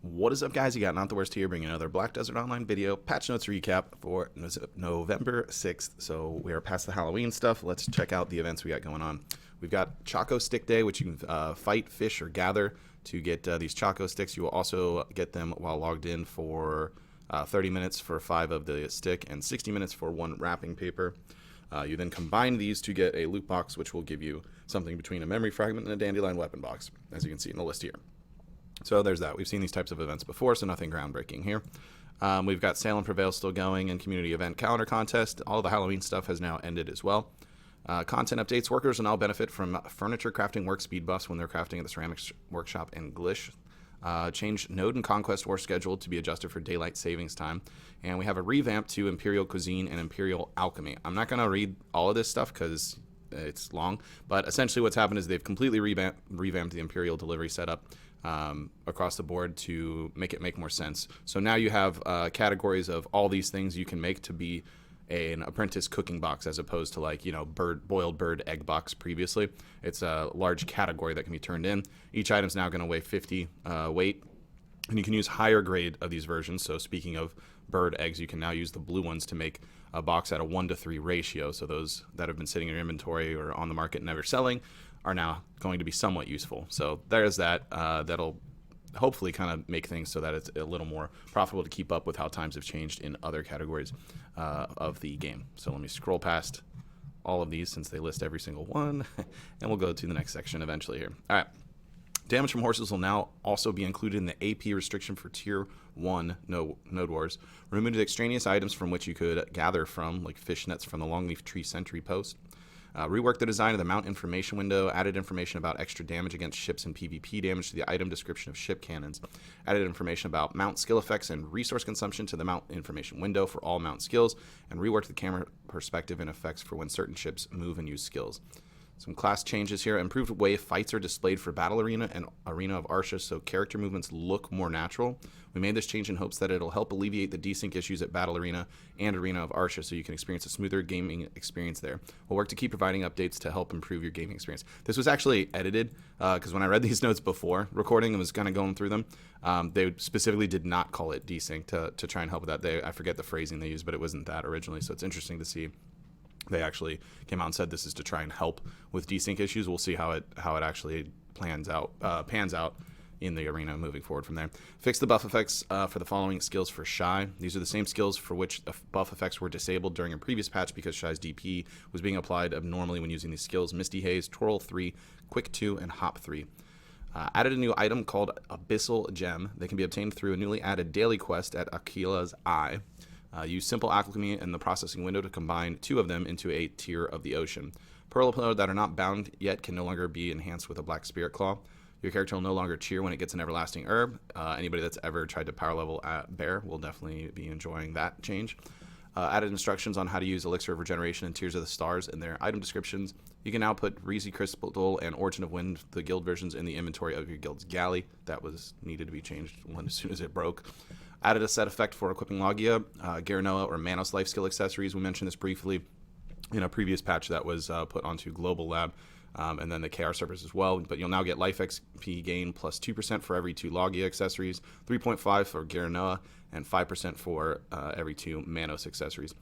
What is up, guys? You got Not the Worst here, bringing another Black Desert Online video patch notes recap for November 6th. So we are past the Halloween stuff. Let's check out the events we got going on. We've got Choco Stick Day, which you can fight, fish, or gather to get these Choco Sticks. You will also get them while logged in for 30 minutes for 5 of the stick and 60 minutes for 1 wrapping paper. You then combine these to get a loot box, which will give you something between a memory fragment and a dandelion weapon box, as you can see in the list here. So there's that. We've seen these types of events before, so nothing groundbreaking here. We've got Sale and Prevail still going and community event calendar contest. All the Halloween stuff has now ended as well. Content updates. Workers will now benefit from furniture crafting work speed buffs when they're crafting at the ceramics workshop in Glish. Changed Node and Conquest War schedule to be adjusted for daylight savings time. And we have a revamp to Imperial Cuisine and Imperial Alchemy. I'm not going to read all of this stuff because it's long, but essentially what's happened is they've completely revamped the Imperial delivery setup across the board to make it make more sense. So now you have categories of all these things you can make to be an apprentice cooking box, as opposed to, like, you know, boiled bird egg box previously. It's a large category that can be turned in. Each item's now going to weigh 50 weight, and you can use higher grade of these versions. So speaking of bird eggs, you can now use the blue ones to make a box at a 1-to-3 ratio. So those that have been sitting in your inventory or on the market never selling are now going to be somewhat useful. So there's that. That'll hopefully kind of make things so that it's a little more profitable to keep up with how times have changed in other categories of the game. So let me scroll past all of these since they list every single one, and we'll go to the next section eventually here. All right. Damage from horses will now also be included in the AP restriction for Tier 1 Node Wars. Removed extraneous items from which you could gather from, like fishnets from the Longleaf Tree Sentry Post. Reworked the design of the mount information window, added information about extra damage against ships and PvP damage to the item description of ship cannons, added information about mount skill effects and resource consumption to the mount information window for all mount skills, and reworked the camera perspective and effects for when certain ships move and use skills. Some class changes here. Improved way fights are displayed for Battle Arena and Arena of Arsha, so character movements look more natural. We made this change in hopes that it'll help alleviate the desync issues at Battle Arena and Arena of Arsha, so you can experience a smoother gaming experience there. We'll work to keep providing updates to help improve your gaming experience. This was actually edited, because when I read these notes before recording and was kind of going through them, they specifically did not call it desync to try and help with that. I forget the phrasing they used, but it wasn't that originally, so it's interesting to see. They actually came out and said this is to try and help with desync issues. We'll see how it actually pans out in the arena moving forward from there. Fix the buff effects for the following skills for Shy. These are the same skills for which the buff effects were disabled during a previous patch because Shy's DP was being applied abnormally when using these skills: Misty Haze, Twirl 3, Quick 2, and Hop 3. Added a new item called Abyssal Gem. They can be obtained through a newly added daily quest at Aquila's Eye. Use simple alchemy in the processing window to combine 2 of them into a tier of the ocean. Pearl upload that are not bound yet can no longer be enhanced with a black spirit claw. Your character will no longer cheer when it gets an everlasting herb. Anybody that's ever tried to power level at Bear will definitely be enjoying that change. Added instructions on how to use Elixir of Regeneration and Tears of the Stars in their item descriptions. You can now put Breezy Crystal and Origin of Wind, the guild versions, in the inventory of your guild's galley. That was needed to be changed as soon as it broke. Added a set effect for equipping Logia, Garanoa, or Manos life skill accessories. We mentioned this briefly in a previous patch that was put onto Global Lab, and then the KR servers as well. But you'll now get life XP gain plus 2% for every 2 Logia accessories, 3.5 for Garanoa, and 5% for every 2 Manos accessories.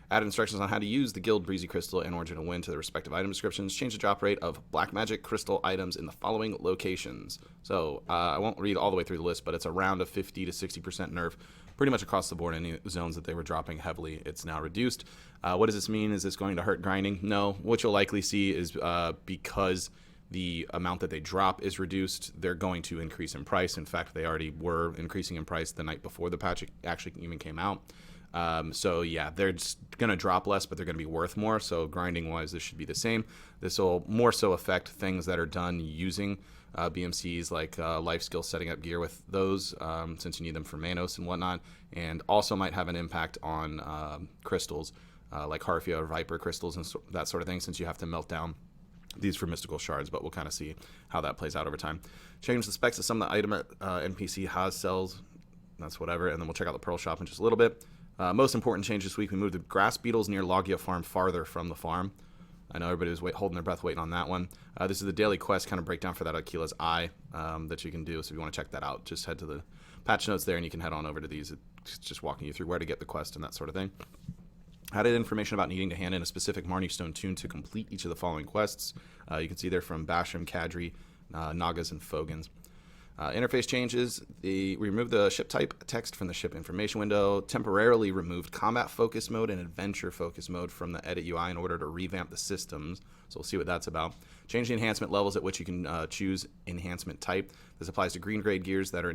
Added instructions on how to use the guild Breezy Crystal and Origin of Wind to the respective item descriptions. Change the drop rate of black magic crystal items in the following locations. So I won't read all the way through the list, but it's around a 50 to 60% nerf pretty much across the board. Any zones that they were dropping heavily, it's now reduced. What does this mean? Is this going to hurt grinding? No. What you'll likely see is because the amount that they drop is reduced, they're going to increase in price. In fact, they already were increasing in price the night before the patch actually even came out. So yeah, they're just going to drop less, but they're going to be worth more. So grinding wise, this should be the same. This will more so affect things that are done using BMCs, like life skill, setting up gear with those, since you need them for Manos and whatnot, and also might have an impact on crystals, like Harfia or Viper crystals and that sort of thing, since you have to melt down these for mystical shards. But we'll kind of see how that plays out over time. Change the specs of some of the item NPC has sells. That's whatever. And then we'll check out the Pearl Shop in just a little bit. Most important change this week, we moved the grass beetles near Logia Farm farther from the farm. I know everybody was holding their breath waiting on that one. This is the daily quest kind of breakdown for that Aquila's Eye that you can do. So if you want to check that out, just head to the patch notes there and you can head on over to these. It's just walking you through where to get the quest and that sort of thing. Added information about needing to hand in a specific Marnie Stone tune to complete each of the following quests. You can see there from Basham, Kadri, Nagas, and Fogans. Interface changes. We removed the ship type text from the ship information window, temporarily removed combat focus mode and adventure focus mode from the edit UI in order to revamp the systems. So we'll see what that's about. Change the enhancement levels at which you can choose enhancement type. This applies to green grade gears that are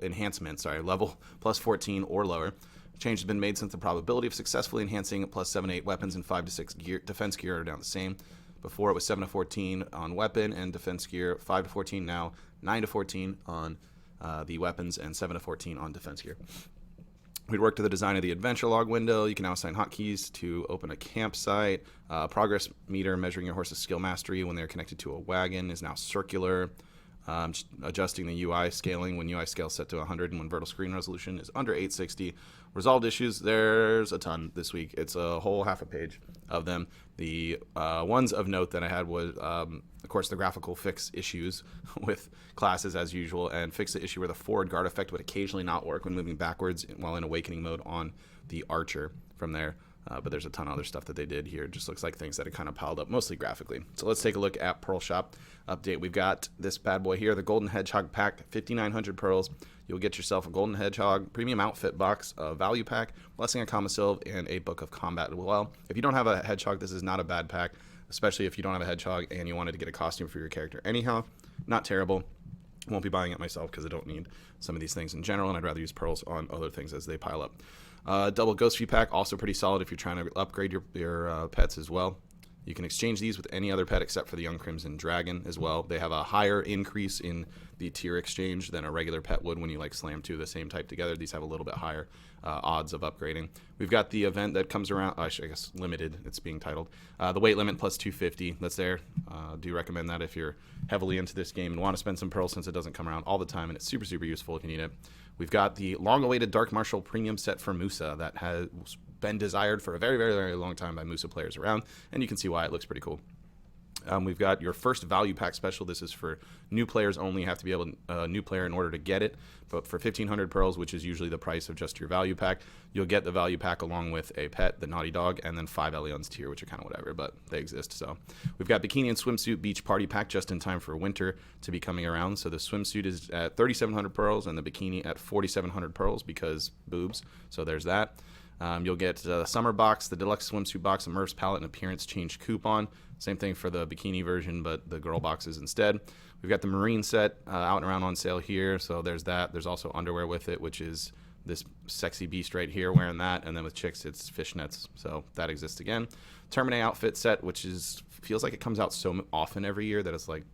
enhancement level plus 14 or lower. Change has been made since the probability of successfully enhancing plus 7 to 8 weapons and 5 to 6 defense gear are down the same. Before it was 7 to 14 on weapon and defense gear, 5 to 14 now, 9 to 14 on the weapons, and 7 to 14 on defense gear. We'd worked to the design of the adventure log window. You can now assign hotkeys to open a campsite. Progress meter measuring your horse's skill mastery when they're connected to a wagon is now circular. Adjusting the UI scaling when UI scale is set to 100 and when vertical screen resolution is under 860. Resolved issues, there's a ton this week. It's a whole half a page of them. The ones of note that I had was, of course, the graphical fix issues with classes as usual, and fix the issue where the forward guard effect would occasionally not work when moving backwards while in awakening mode on the archer from there. But there's a ton of other stuff that they did here. It just looks like things that are kind of piled up, mostly graphically. So let's take a look at Pearl Shop update. We've got this bad boy here, the Golden Hedgehog pack, 5,900 pearls. You'll get yourself a Golden Hedgehog premium outfit box, a value pack, Blessing of Commissylve, and a Book of Combat as well. If you don't have a Hedgehog, this is not a bad pack, especially if you don't have a Hedgehog and you wanted to get a costume for your character anyhow. Not terrible. Won't be buying it myself because I don't need some of these things in general, and I'd rather use pearls on other things as they pile up. Double Ghost Fee pack, also pretty solid if you're trying to upgrade your pets as well. You can exchange these with any other pet except for the Young Crimson Dragon as well. They have a higher increase in the tier exchange than a regular pet would when you like slam two of the same type together. These have a little bit higher odds of upgrading. We've got the event that comes around, I guess limited, it's being titled. The weight limit plus 250, that's there. Do recommend that if you're heavily into this game and want to spend some pearls since it doesn't come around all the time and it's super, super useful if you need it. We've got the long-awaited Dark Martial premium set for Musa that has been desired for a very, very, very long time by Musa players around, and you can see why it looks pretty cool. We've got your first value pack special. This is for new players only. You have to be able to new player in order to get it. But for 1,500 pearls, which is usually the price of just your value pack, you'll get the value pack along with a pet, the Naughty Dog, and then 5 Elion's tier, which are kind of whatever, but they exist. So we've got Bikini and Swimsuit Beach Party Pack just in time for winter to be coming around. So the swimsuit is at 3,700 pearls and the bikini at 4,700 pearls because boobs. So there's that. You'll get the summer box, the deluxe swimsuit box, a Murph's palette, and appearance change coupon. Same thing for the bikini version, but the girl boxes instead. We've got the marine set out and around on sale here, so there's that. There's also underwear with it, which is this sexy beast right here wearing that, and then with chicks, it's fishnets, so that exists again. Terminae outfit set, which feels like it comes out so often every year that it's like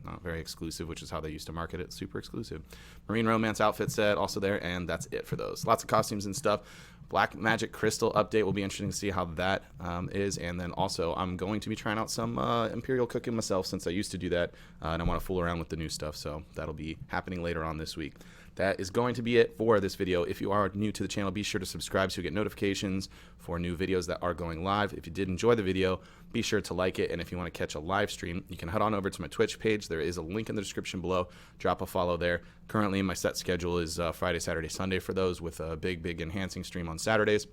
not very exclusive, which is how they used to market it. Super exclusive. Marine romance outfit set also there, and that's it for those. Lots of costumes and stuff. Black Magic Crystal update will be interesting to see how that is, and then also I'm going to be trying out some Imperial cooking myself since I used to do that, and I want to fool around with the new stuff, so that'll be happening later on this week. That is going to be it for this video. If you are new to the channel, be sure to subscribe so you get notifications for new videos that are going live. If you did enjoy the video, be sure to like it, and if you want to catch a live stream, you can head on over to my Twitch page. There is a link in the description below. Drop a follow there. Currently, my set schedule is Friday, Saturday, Sunday for those, with a big enhancing stream on Saturdays.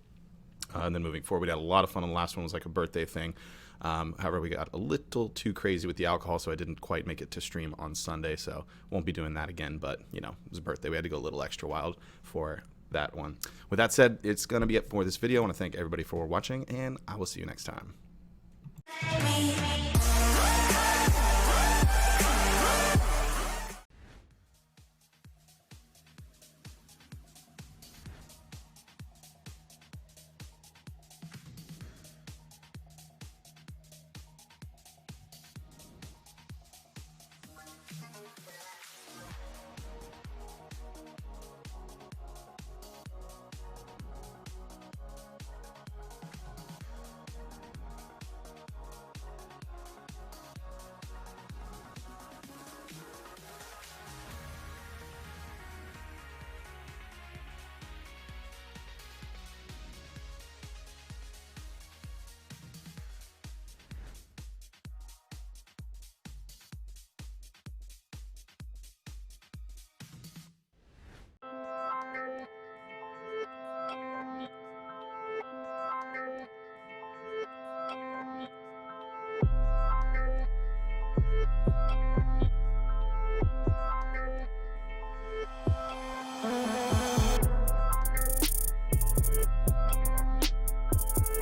And then moving forward, we had a lot of fun on the last one. It was like a birthday thing. However, we got a little too crazy with the alcohol, so I didn't quite make it to stream on Sunday, so won't be doing that again. But, you know, it was a birthday. We had to go a little extra wild for that one. With that said, it's going to be it for this video. I want to thank everybody for watching, and I will see you next time.